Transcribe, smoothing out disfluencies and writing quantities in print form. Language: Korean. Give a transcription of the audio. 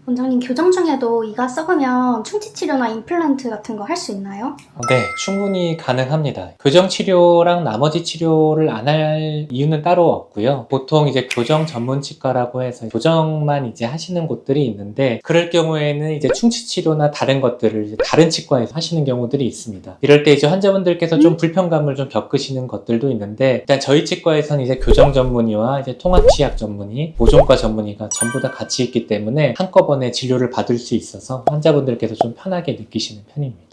원장님, 교정 중에도 이가 썩으면 충치 치료나 임플란트 같은 거 할 수 있나요? 네, 충분히 가능합니다. 교정 치료랑 나머지 치료를 안 할 이유는 따로 없고요. 보통 이제 교정 전문치과라고 해서 교정만 이제 하시는 곳들이 있는데, 그럴 경우에는 이제 충치 치료나 다른 것들을 이제 다른 치과에서 하시는 경우들이 있습니다. 이럴 때 이제 환자분들께서 좀 불편감을 좀 겪으시는 것들도 있는데, 일단 저희 치과에서는 이제 교정 전문의와 이제 통합치약 전문의, 보존과 전문의가 전부 다 같이 있기 때문에 한꺼번에 진료를 받을 수 있어서 환자분들께서 좀 편하게 느끼시는 편입니다.